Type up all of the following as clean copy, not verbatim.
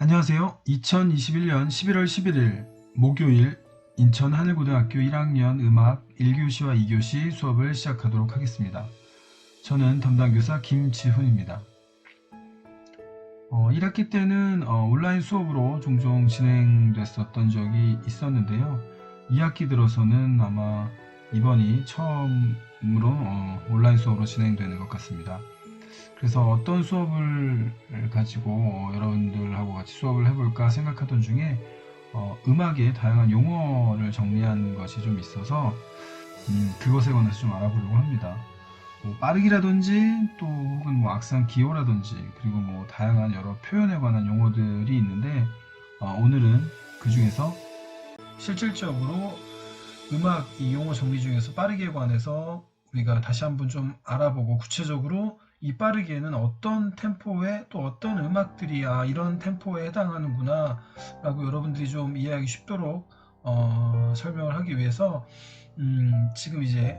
안녕하세요. 2021년 11월 11일 목요일 인천 하늘고등학교 1학년 음악 1교시와 2교시 수업을 시작하도록 하겠습니다. 저는 담당교사 김지훈입니다. 1학기 때는 온라인 수업으로 종종 진행됐었던 적이 있었는데요. 2학기 들어서는 아마 이번이 처음으로 온라인 수업으로 진행되는 것 같습니다. 그래서 어떤 수업을 가지고 여러분들하고 같이 수업을 해볼까 생각하던 중에 음악의 다양한 용어를 정리한 것이 좀 있어서 그것에 관해서 좀 알아보려고 합니다. 뭐 빠르기라든지 또 혹은 뭐 악상 기호라든지 그리고 뭐 다양한 여러 표현에 관한 용어들이 있는데 오늘은 그 중에서 실질적으로 음악 이 용어 정리 중에서 빠르기에 관해서 우리가 다시 한번 좀 알아보고 구체적으로 이 빠르기에는 어떤 템포에 또 어떤 음악들이 이런 템포에 해당하는구나 라고 여러분들이 좀 이해하기 쉽도록 설명을 하기 위해서 지금 이제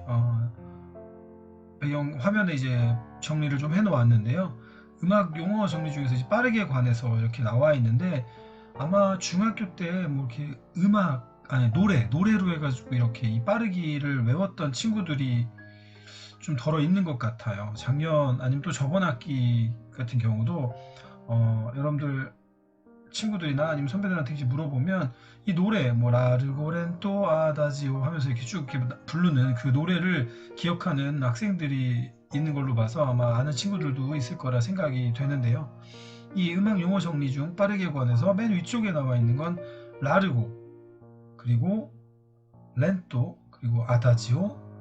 배경 화면에 이제 정리를 좀 해놓았는데요. 음악 용어 정리 중에서 이제 빠르기에 관해서 이렇게 나와 있는데 아마 중학교 때 뭐 이렇게 노래로 해가지고 이렇게 이 빠르기를 외웠던 친구들이 좀 덜어 있는 것 같아요. 작년 아니면 또 저번 학기 같은 경우도 여러분들 친구들이나 아니면 선배들한테 이제 물어보면 이 노래 뭐 라르고렌토 아다지오 하면서 이렇게 쭉 이렇게 부르는 그 노래를 기억하는 학생들이 있는 걸로 봐서 아마 아는 친구들도 있을 거라 생각이 되는데요. 이 음악 용어 정리 중 빠르게 관해서 맨 위쪽에 나와 있는 건 라르고 그리고 렌토 그리고 아다지오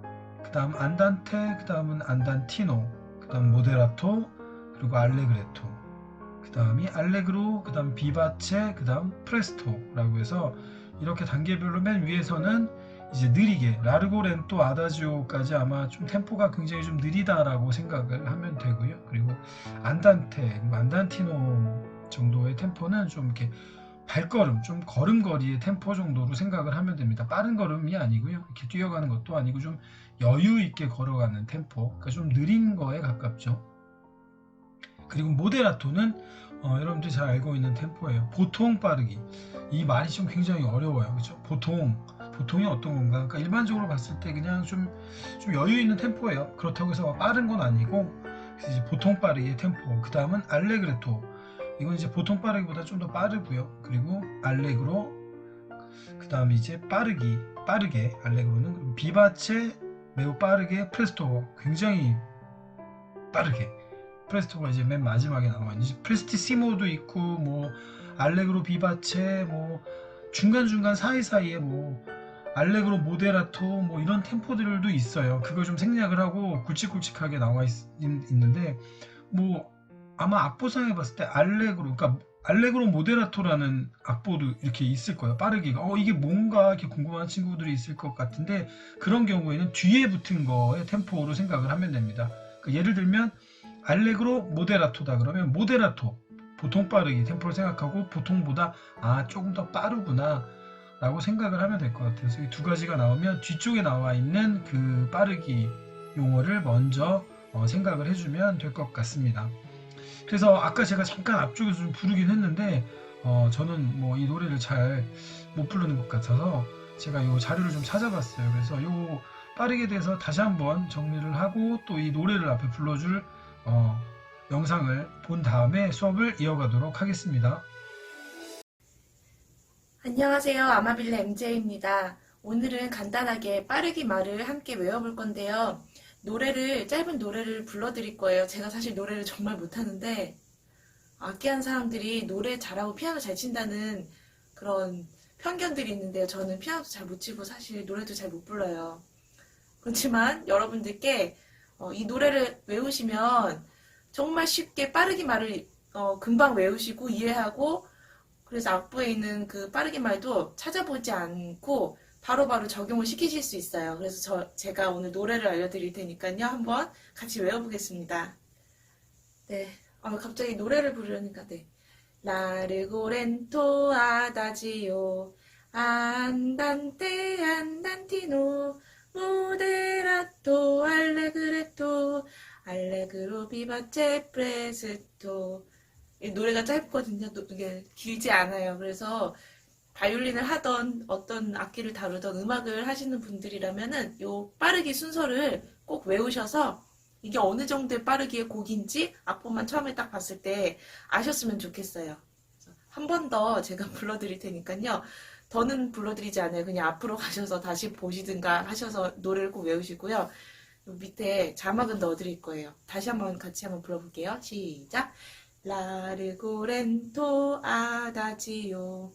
그 다음 안단테 그 다음은 안단티노 그 다음 모데라토 그리고 알레그레토 그 다음이 알레그로 그 다음 비바체 그 다음 프레스토라고 해서 이렇게 단계별로 맨 위에서는 이제 느리게 라르고 렌토 아다지오까지 아마 좀 템포가 굉장히 좀 느리다라고 생각을 하면 되고요. 그리고 안단테 그리고 안단티노 정도의 템포는 좀 이렇게 발걸음, 좀 걸음걸이의 템포 정도로 생각을 하면 됩니다. 빠른 걸음이 아니고요. 이렇게 뛰어가는 것도 아니고 좀 여유 있게 걸어가는 템포, 그러니까 좀 느린 거에 가깝죠. 그리고 모데라토는 여러분들이 잘 알고 있는 템포예요. 보통 빠르기. 이 말이 좀 굉장히 어려워요. 그렇죠? 보통이 어떤 건가? 그러니까 일반적으로 봤을 때 그냥 좀 여유 있는 템포예요. 그렇다고 해서 빠른 건 아니고 그래서 이제 보통 빠르기의 템포. 그 다음은 알레그레토. 이건 이제 보통 빠르기보다 좀 더 빠르고요. 그리고 알레그로, 그 다음에 이제 빠르게 알레그로는 그리고 비바체 매우 빠르게 프레스토 굉장히 빠르게 프레스토가 이제 맨 마지막에 나와 있는 프레스티시모도 있고 뭐 알레그로 비바체 뭐 중간중간 사이사이에 뭐 알레그로 모데라토 뭐 이런 템포들도 있어요. 그걸 좀 생략을 하고 굵직굵직하게 나와 있는데 뭐 아마 악보상에 봤을 때 그러니까 알레그로 모데라토라는 악보도 이렇게 있을 거예요. 빠르기가 이게 뭔가 이렇게 궁금한 친구들이 있을 것 같은데 그런 경우에는 뒤에 붙은 거의 템포로 생각을 하면 됩니다. 그러니까 예를 들면 알레그로 모데라토다 그러면 모데라토 보통 빠르기 템포를 생각하고 보통보다 조금 더 빠르구나 라고 생각을 하면 될 것 같아요. 그래서 이 두 가지가 나오면 뒤쪽에 나와 있는 그 빠르기 용어를 먼저 생각을 해주면 될 것 같습니다. 그래서 아까 제가 잠깐 앞쪽에서 좀 부르긴 했는데 저는 뭐 이 노래를 잘 못 부르는 것 같아서 제가 이 자료를 좀 찾아봤어요. 그래서 이 빠르게 대해서 다시 한번 정리를 하고 또 이 노래를 앞에 불러줄 영상을 본 다음에 수업을 이어가도록 하겠습니다. 안녕하세요. 아마빌레 MJ입니다. 오늘은 간단하게 빠르기 말을 함께 외워볼 건데요. 짧은 노래를 불러드릴 거예요. 제가 사실 노래를 정말 못하는데, 악기하는 사람들이 노래 잘하고 피아노 잘 친다는 그런 편견들이 있는데요. 저는 피아노도 잘 못 치고 사실 노래도 잘 못 불러요. 그렇지만 여러분들께 이 노래를 외우시면 정말 쉽게 빠르기 말을 금방 외우시고 이해하고 그래서 악보에 있는 그 빠르기 말도 찾아보지 않고 바로바로 적용을 시키실 수 있어요. 그래서 제가 오늘 노래를 알려드릴 테니까요. 한번 같이 외워보겠습니다. 네. 갑자기 노래를 부르려니까, 네. 라르고렌토 아다지오 안단테 안단티노 모데라토 알레그레토 알레그로 비바체 프레스토 이 노래가 짧거든요. 이게 길지 않아요. 그래서 바이올린을 하던 어떤 악기를 다루던 음악을 하시는 분들이라면은 요 빠르기 순서를 꼭 외우셔서 이게 어느 정도의 빠르기의 곡인지 악보만 처음에 딱 봤을 때 아셨으면 좋겠어요. 한 번 더 제가 불러드릴 테니까요. 더는 불러드리지 않아요. 그냥 앞으로 가셔서 다시 보시든가 하셔서 노래를 꼭 외우시고요. 요 밑에 자막은 넣어드릴 거예요. 다시 한번 같이 한번 불러볼게요. 시작. 라르고 렌토 아다지오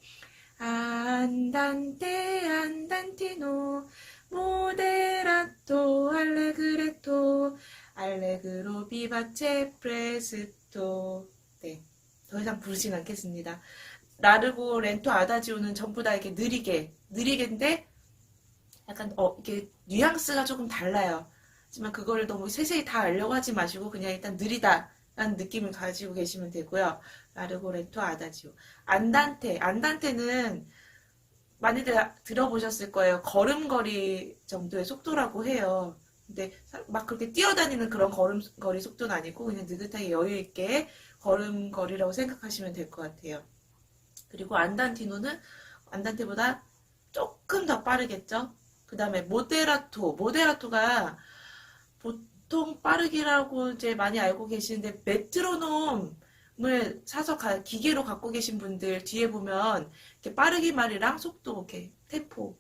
안단테 안단티노 모데라토 알레그레토 알레그로 비바체 프레스토. 네, 더 이상 부르진 않겠습니다. 라르고 렌토 아다지오는 전부 다 이렇게 느리게인데 약간 이게 뉘앙스가 조금 달라요. 하지만 그거를 너무 세세히 다 알려고 하지 마시고 그냥 일단 느리다라는 느낌을 가지고 계시면 되고요. 라르고 렌토 아다지오. 안단테는 많이들 들어보셨을 거예요. 걸음걸이 정도의 속도라고 해요. 근데 막 그렇게 뛰어다니는 그런 걸음걸이 속도는 아니고 그냥 느긋하게 여유 있게 걸음걸이라고 생각하시면 될 것 같아요. 그리고 안단티노는 안단테보다 조금 더 빠르겠죠. 그 다음에 모데라토가 보통 빠르기라고 이제 많이 알고 계시는데 메트로놈을 사서 기계로 갖고 계신 분들 뒤에 보면 이렇게 빠르기 말이랑 속도 이렇게 템포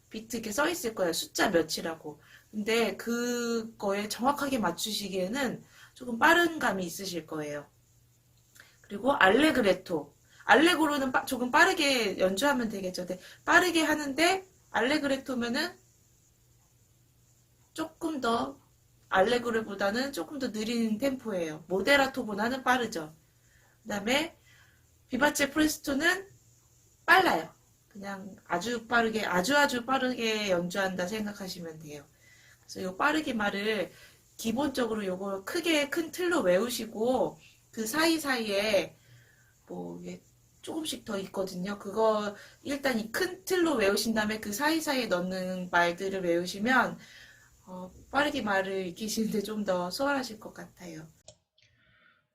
비트 이렇게 써 있을 거예요. 숫자 몇이라고. 근데 그거에 정확하게 맞추시기에는 조금 빠른 감이 있으실 거예요. 그리고 알레그로는 조금 빠르게 연주하면 되겠죠. 근데 빠르게 하는데 알레그레토면은 조금 더 알레그레보다는 조금 더 느린 템포예요. 모데라토보다는 빠르죠. 그 다음에 비바체 프레스토는 빨라요. 그냥 아주 빠르게 연주한다 생각하시면 돼요. 그래서 이 빠르기 말을 기본적으로 요거 크게 큰 틀로 외우시고 그 사이사이에 뭐 조금씩 더 있거든요. 그거 일단 이 큰 틀로 외우신 다음에 그 사이사이에 넣는 말들을 외우시면 빠르게 말을 익히시는데 좀 더 수월하실 것 같아요.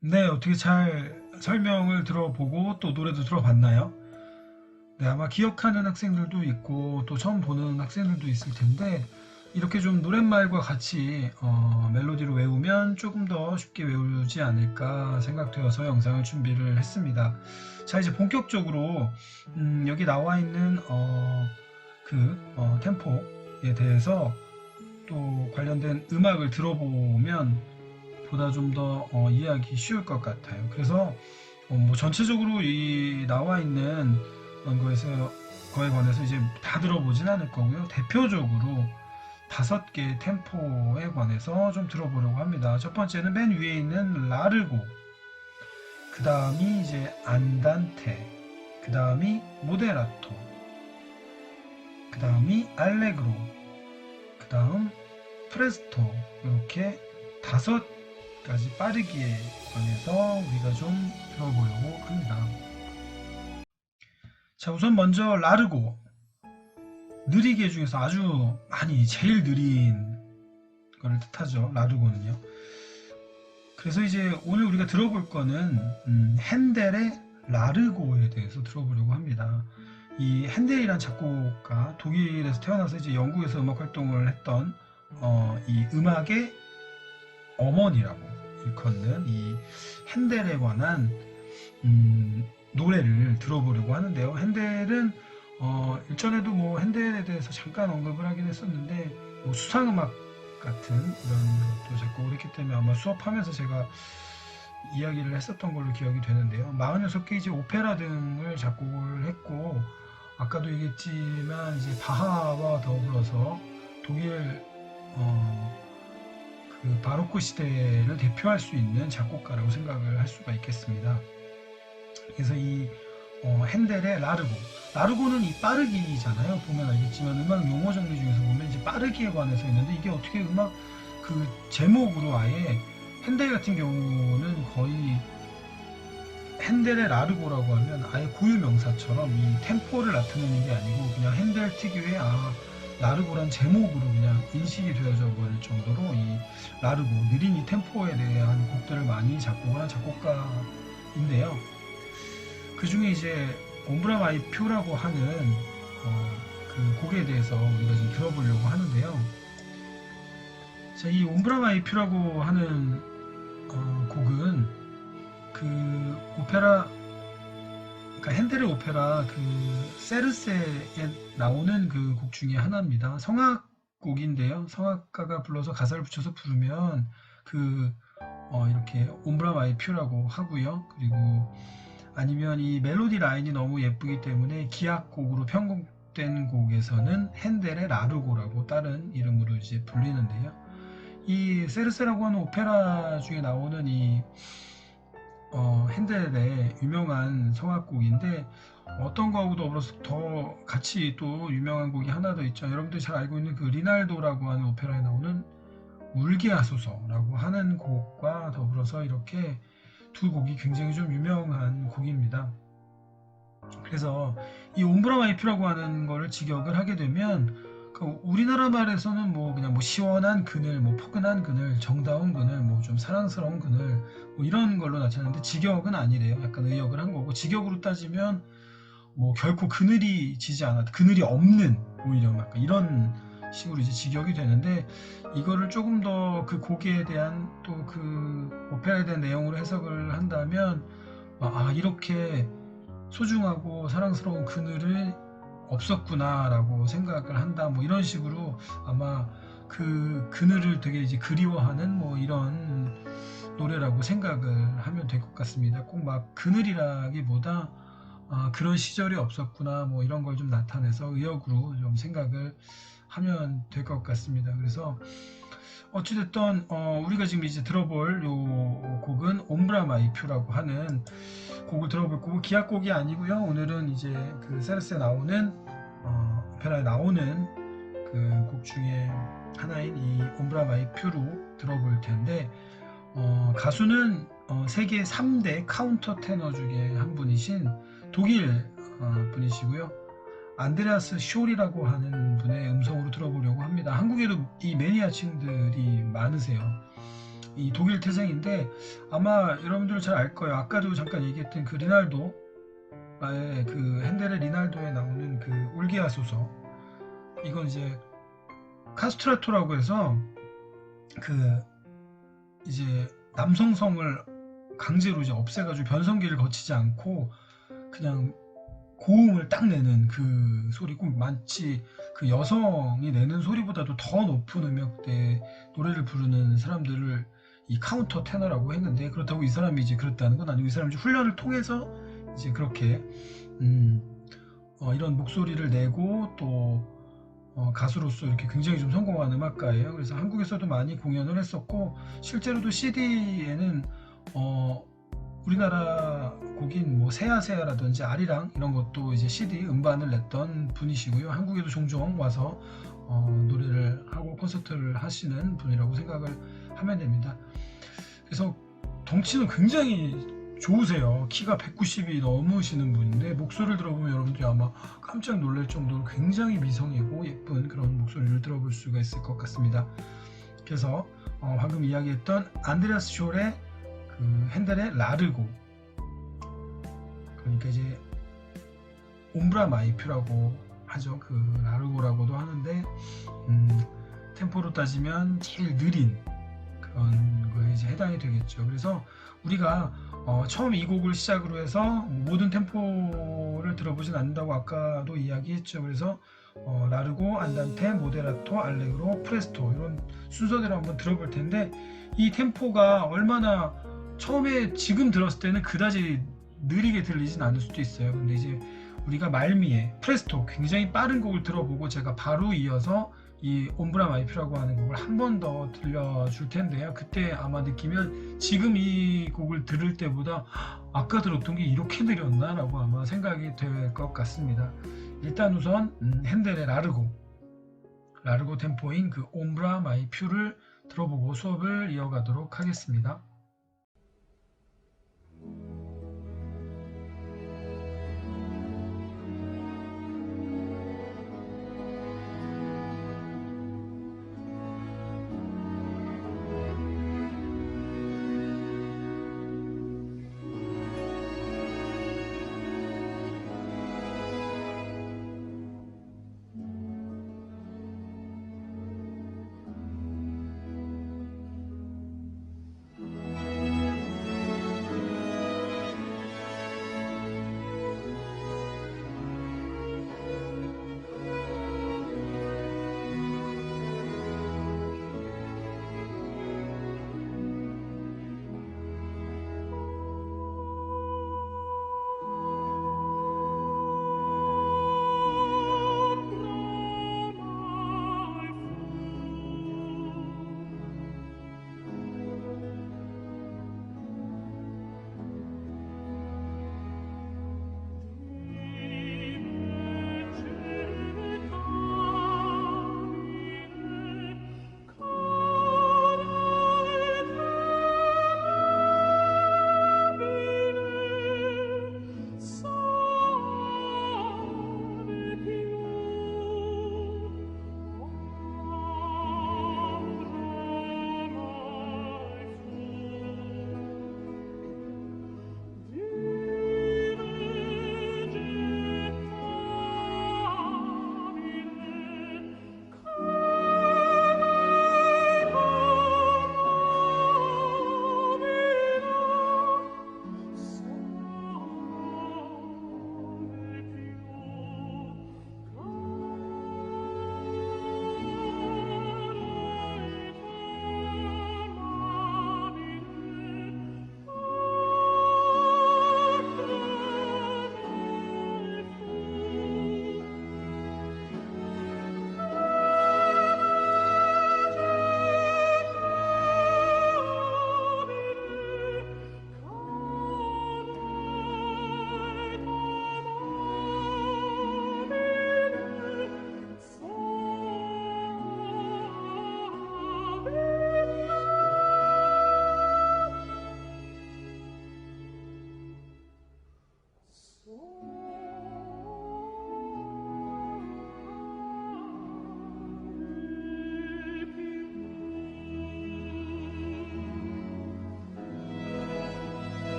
네, 어떻게 잘 설명을 들어보고 또 노래도 들어봤나요? 네, 아마 기억하는 학생들도 있고 또 처음 보는 학생들도 있을 텐데 이렇게 좀 노랫말과 같이 멜로디로 외우면 조금 더 쉽게 외우지 않을까 생각되어서 영상을 준비를 했습니다. 자, 이제 본격적으로 여기 나와 있는 템포에 대해서 또 관련된 음악을 들어보면 보다 좀 더 이해하기 쉬울 것 같아요. 그래서 뭐 전체적으로 이 나와 있는 거에 관해서 이제 다 들어보진 않을 거고요. 대표적으로 5개의 템포에 관해서 좀 들어보려고 합니다. 첫 번째는 맨 위에 있는 라르고, 그 다음이 이제 안단테, 그 다음이 모데라토, 그 다음이 알레그로, 그 다음 프레스토, 이렇게 5가지 빠르기에 관해서 우리가 좀 들어보려고 합니다. 자, 우선 먼저 라르고, 느리게 중에서 아주 제일 느린 걸 뜻하죠. 라르고는요. 그래서 이제 오늘 우리가 들어볼 거는 핸델의 라르고에 대해서 들어보려고 합니다. 이 핸델이란 작곡가, 독일에서 태어나서 이제 영국에서 음악 활동을 했던 이 음악의 어머니라고 일컫는 이 핸델에 관한 노래를 들어보려고 하는데요. 핸델은 일전에도 뭐 핸델에 대해서 잠깐 언급을 하긴 했었는데 뭐 수상음악 같은 이런 것도 작곡을 했기 때문에 아마 수업하면서 제가 이야기를 했었던 걸로 기억이 되는데요. 46개 이제 오페라 등을 작곡을 했고 아까도 얘기했지만 이제 바하와 더불어서 독일 그 바로크 시대를 대표할 수 있는 작곡가라고 생각을 할 수가 있겠습니다. 그래서 이 핸델의 라르고는 이 빠르기잖아요. 보면 알겠지만 음악 용어 정리 중에서 보면 이제 빠르기에 관해서 있는데 이게 어떻게 음악 그 제목으로 아예 핸델 같은 경우는 거의 핸델의 라르고라고 하면 아예 고유 명사처럼 이 템포를 나타내는 게 아니고 그냥 핸델 특유의 라르고란 제목으로 그냥 인식이 되어져 버릴 정도로 이 라르고 느린 이 템포에 대한 곡들을 많이 작곡을 한 작곡가 그 중에 이제 옴브라 마이 퓨라고 하는 그 곡에 대해서 우리가 좀 들어보려고 하는데요. 자, 이 옴브라 마이 퓨라고 하는 곡은 그 오페라, 그러니까 핸델의 오페라 그 세르세에 나오는 그 곡 중에 하나입니다. 성악곡인데요. 성악가가 불러서 가사를 붙여서 부르면 이렇게 옴브라 마이 퓨라고 하고요. 그리고 아니면 이 멜로디 라인이 너무 예쁘기 때문에 기악곡으로 편곡된 곡에서는 핸델의 라르고라고 다른 이름으로 이제 불리는데요. 이 세르세라고 하는 오페라 중에 나오는 이 핸델의 유명한 성악곡인데 어떤 거하고도 더불어서 더 같이 또 유명한 곡이 하나 더 있죠. 여러분들이 잘 알고 있는 그 리날도라고 하는 오페라에 나오는 울게 하소서라고 하는 곡과 더불어서 이렇게 두 곡이 굉장히 좀 유명한 곡입니다. 그래서 이 옴브라 마이 퓨라고 하는 거를 직역을 하게 되면 우리나라 말에서는 뭐 그냥 뭐 시원한 그늘, 뭐 포근한 그늘, 정다운 그늘, 뭐 좀 사랑스러운 그늘, 뭐 이런 걸로 나타나는데 직역은 아니래요. 약간 의역을 한 거고, 직역으로 따지면 뭐 결코 그늘이 지지 않았다, 그늘이 없는, 오히려 막 이런 식으로 이제 직역이 되는데, 이거를 조금 더 그 곡에 대한 또 그 오페라에 대한 내용으로 해석을 한다면, 이렇게 소중하고 사랑스러운 그늘을 없었구나 라고 생각을 한다, 뭐 이런 식으로 아마 그 그늘을 되게 이제 그리워하는 뭐 이런 노래라고 생각을 하면 될 것 같습니다. 꼭 막 그늘이라기보다 그런 시절이 없었구나, 뭐 이런 걸 좀 나타내서 의역으로 좀 생각을 하면 될 것 같습니다. 그래서 어찌됐든 우리가 지금 이제 들어볼 요 곡은 옴브라 마이 퓨라고 하는 곡을 들어볼 거고, 기악곡이 아니고요. 오늘은 이제 그 세르스에 나오는 오페라에 나오는 그 곡 중에 하나인 이 옴브라 마이 퓨로 들어볼 텐데, 가수는 세계 3대 카운터 테너 중에 한 분이신 독일 분이시고요. 안드레아스 쇼리라고 하는 분의 음성으로 들어보려고 합니다. 한국에도 이 매니아층들이 많으세요. 이 독일 태생인데 아마 여러분들 잘 알 거예요. 아까도 잠깐 얘기했던 그 리날도의 그 핸델의 리날도에 나오는 그 울게 하소서, 이건 이제 카스트라토라고 해서 그 이제 남성성을 강제로 이제 없애가지고 변성기를 거치지 않고 그냥 고음을 딱 내는 그 소리고, 마치 그 여성이 내는 소리보다도 더 높은 음역대의 노래를 부르는 사람들을 이 카운터 테너라고 했는데, 그렇다고 이 사람이 이제 그렇다는 건 아니고, 이 사람이 훈련을 통해서 이제 그렇게 이런 목소리를 내고 또 가수로서 이렇게 굉장히 좀 성공한 음악가예요. 그래서 한국에서도 많이 공연을 했었고, 실제로도 CD에는 우리나라 곡인 뭐 세야세야라든지 아리랑 이런 것도 이제 CD 음반을 냈던 분이시고요. 한국에도 종종 와서 노래를 하고 콘서트를 하시는 분이라고 생각을 하면 됩니다. 그래서 덩치는 굉장히 좋으세요. 키가 190이 넘으시는 분인데, 목소리를 들어보면 여러분들이 아마 깜짝 놀랄 정도로 굉장히 미성이고 예쁜 그런 목소리를 들어볼 수가 있을 것 같습니다. 그래서 방금 이야기했던 안드레아스 쇼의 그 핸델의 라르고, 그러니까 이제 옴브라 마이 퓨라고 하죠. 그 라르고라고도 하는데 템포로 따지면 제일 느린 그런 거에 이제 해당이 되겠죠. 그래서 우리가 처음 이 곡을 시작으로 해서 모든 템포를 들어보진 않는다고 아까도 이야기했죠. 그래서 라르고, 안단테, 모데라토, 알레그로, 프레스토 이런 순서대로 한번 들어볼 텐데, 이 템포가 얼마나 처음에 지금 들었을 때는 그다지 느리게 들리진 않을 수도 있어요. 근데 이제 우리가 말미에 프레스토 굉장히 빠른 곡을 들어보고 제가 바로 이어서 이 옴브라 마이 퓨라고 하는 곡을 한 번 더 들려줄 텐데요. 그때 아마 느끼면 지금 이 곡을 들을 때보다 아까 들었던 게 이렇게 느렸나 라고 아마 생각이 될 것 같습니다. 일단 우선 핸델의 라르고 템포인 그 옴브라 마이 퓨를 들어보고 수업을 이어가도록 하겠습니다.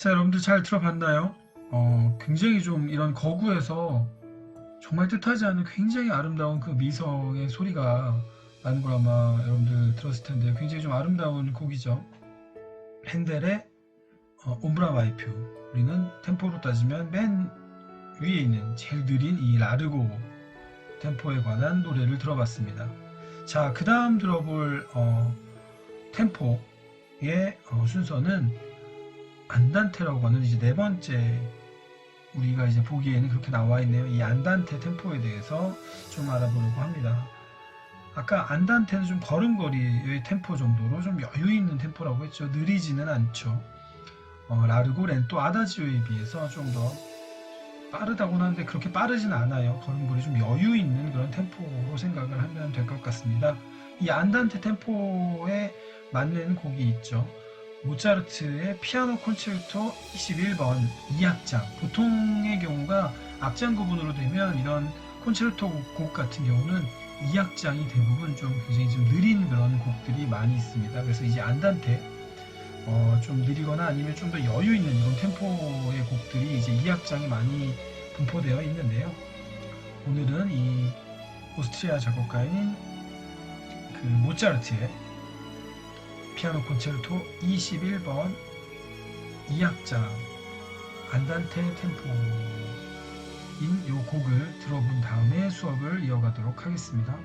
자, 여러분들 잘 들어봤나요? 굉장히 좀 이런 거구에서 정말 뜻하지 않은 굉장히 아름다운 그 미성의 소리가 나는 걸 아마 여러분들 들었을 텐데 굉장히 좀 아름다운 곡이죠. 핸델의 옴브라 마이프. 우리는 템포로 따지면 맨 위에 있는 제일 느린 이 라르고 템포에 관한 노래를 들어봤습니다. 자, 그 다음 들어볼 템포의 순서는 안단테라고 하는 이제 네 번째 우리가 이제 보기에는 그렇게 나와 있네요. 이 안단테 템포에 대해서 좀 알아보려고 합니다. 아까 안단테는 좀 걸음걸이의 템포 정도로 좀 여유 있는 템포라고 했죠. 느리지는 않죠. 라르고 렌토 아다지오에 비해서 좀 더 빠르다고는 하는데 그렇게 빠르진 않아요. 걸음걸이 좀 여유 있는 그런 tempo로 생각을 하면 될 것 같습니다. 이 안단테 템포에 맞는 곡이 있죠. 모차르트의 피아노 콘체르토 21번 2악장. 보통의 경우가 악장 구분으로 되면 이런 콘체르토 곡 같은 경우는 2악장이 대부분 좀 굉장히 좀 느린 그런 곡들이 많이 있습니다. 그래서 이제 안단테 좀 느리거나 아니면 좀 더 여유 있는 이런 템포의 곡들이 이제 2악장이 많이 분포되어 있는데요. 오늘은 이 오스트리아 작곡가인 그 모차르트의 피아노 콘체르토 21번 2악장 안단테 템포인 요 곡을 들어본 다음에 수업을 이어가도록 하겠습니다.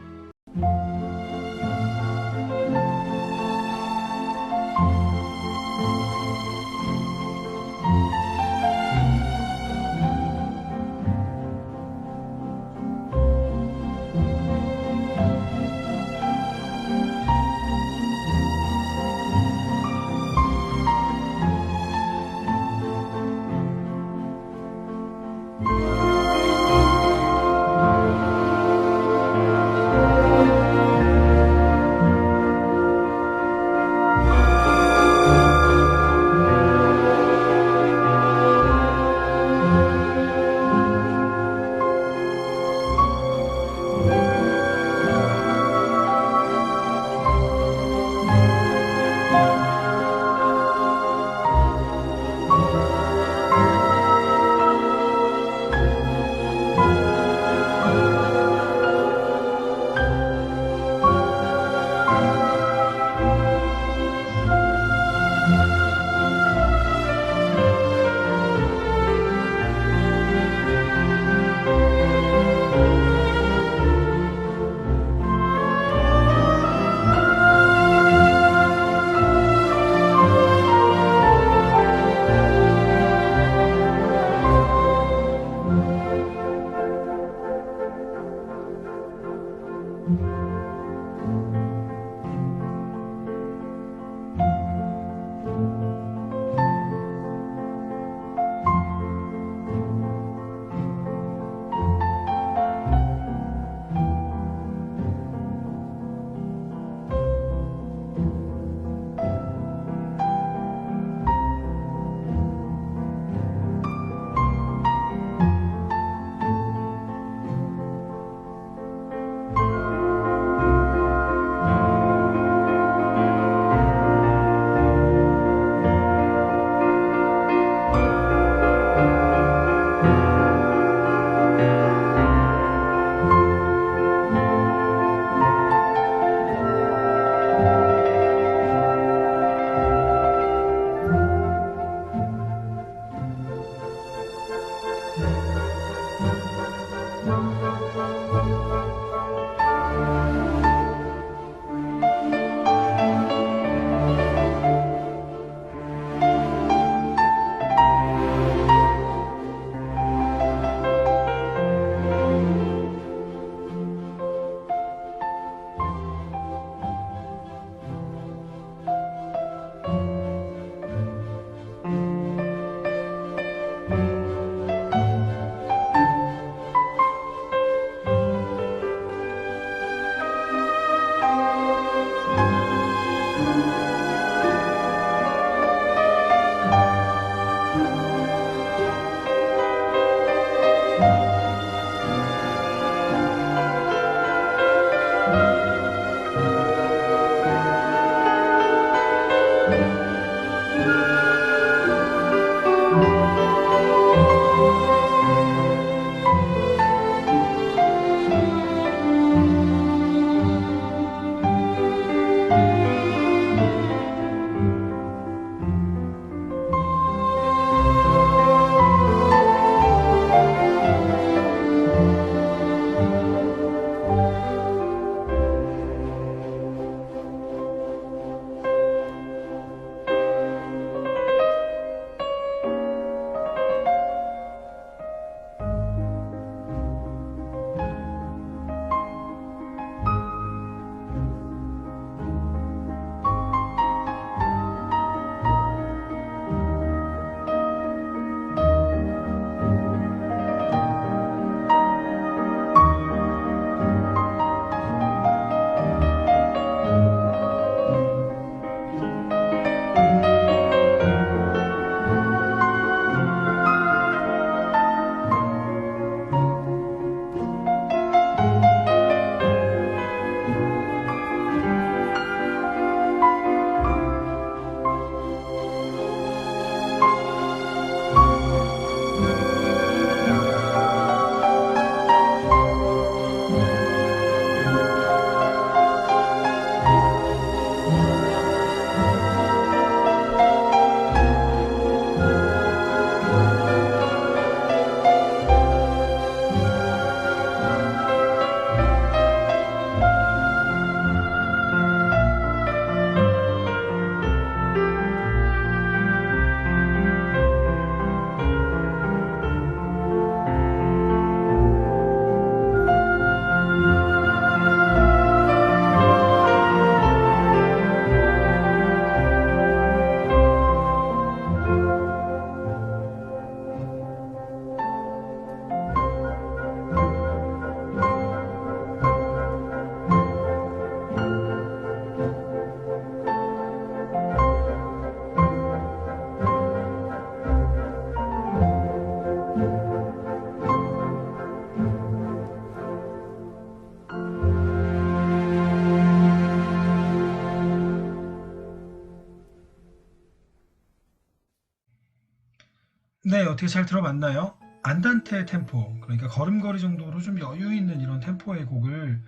네, 어떻게 잘 들어봤나요? 안단테 템포, 그러니까 걸음걸이 정도로 좀 여유 있는 이런 템포의 곡을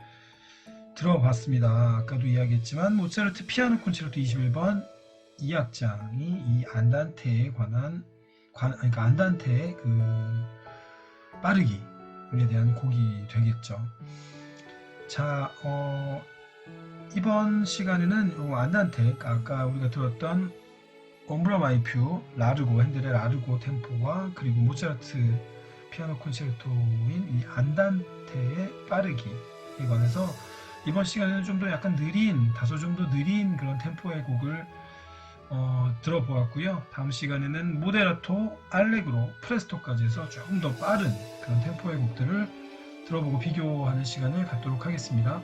들어봤습니다. 아까도 이야기했지만 모차르트 피아노 콘체르토 21번 이 악장이 이 안단테에 그러니까 안단테의 그 빠르기에 대한 곡이 되겠죠. 자, 이번 시간에는 요 안단테, 아까 우리가 들었던 옴브라 마이퓨, 라르고, 핸델의 라르고 템포와 그리고 모차르트 피아노 콘체르토인 이 안단테의 빠르기에 관해서 이번 시간에는 좀 더 약간 다소 좀 더 느린 그런 템포의 곡을 들어보았고요. 다음 시간에는 모데라토, 알레그로, 프레스토까지 해서 조금 더 빠른 그런 템포의 곡들을 들어보고 비교하는 시간을 갖도록 하겠습니다.